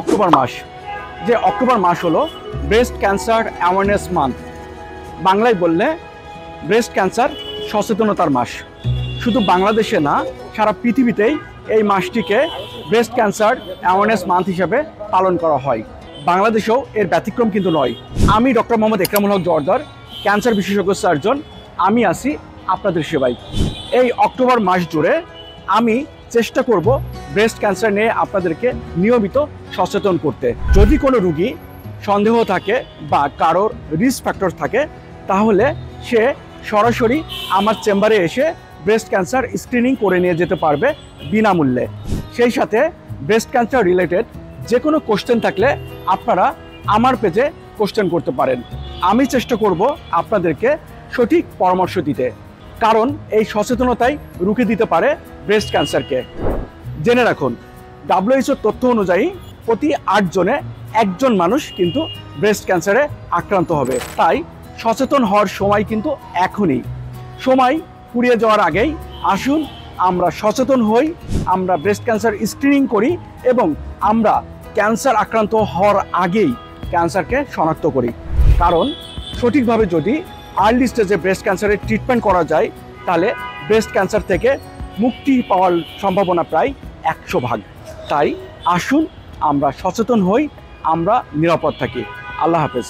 October মাস, যে October মাস হলো breast cancer awareness month. বাংলায় বললে ব্রেস্ট ক্যান্সার সচেতনতার মাস। শুধু বাংলাদেশে না, সারা পৃথিবীতেই এই মাসটিকে ব্রেস্ট ক্যান্সার অ্যাওয়ারনেস মান্থ হিসেবে পালন করা হয়। বাংলাদেশেও এর ব্যতিক্রম কিন্তু নয়। আমি ডক্টর মোহাম্মদ একরামুল হক জর্দার, ক্যান্সার বিশেষজ্ঞ সার্জন। আমি আছি আপনাদের সেবায়। এই অক্টোবর মাস জুড়ে আমি চেষ্টা করব ব্রেস্ট ক্যান্সার নিয়ে আপনাদেরকে নিয়মিত সচেতন করতে। যদি কোনো রুগী সন্দেহ থাকে বা কারোর রিস্ক ফ্যাক্টর থাকে, তাহলে সে সরাসরি আমার চেম্বারে এসে ব্রেস্ট ক্যান্সার স্ক্রিনিং করে নিয়ে যেতে পারবে বিনামূল্যে। সেই সাথে ব্রেস্ট ক্যান্সার রিলেটেড যে কোনো কোশ্চেন থাকলে আপনারা আমার পেজে কোশ্চেন করতে পারেন। আমি চেষ্টা করব আপনাদেরকে সঠিক পরামর্শ দিতে, কারণ এই সচেতনতাই রুখে দিতে পারে ব্রেস্ট ক্যান্সারকে। জেনে রাখুন, WHO তথ্য অনুযায়ী প্রতি 8 জনে 1 জন মানুষ কিন্তু ব্রেস্ট ক্যান্সারে আক্রান্ত হবে। তাই সচেতন হওয়ার সময় কিন্তু এখনই। সময় ফুরিয়ে যাওয়ার আগেই আসুন আমরা সচেতন হই, আমরা ব্রেস্ট ক্যান্সার স্ক্রিনিং করি এবং আমরা ক্যান্সার আক্রান্ত হওয়ার আগেই ক্যান্সারকে শনাক্ত করি। কারণ সঠিকভাবে যদি আর্লি স্টেজে ব্রেস্ট ক্যান্সারের ট্রিটমেন্ট করা যায়, তাহলে ব্রেস্ট ক্যান্সার থেকে মুক্তি পাওয়ার সম্ভাবনা প্রায় 100%। তাই আসুন আমরা সচেতন হই, আমরা নিরাপদ থাকি। আল্লাহ হাফেজ।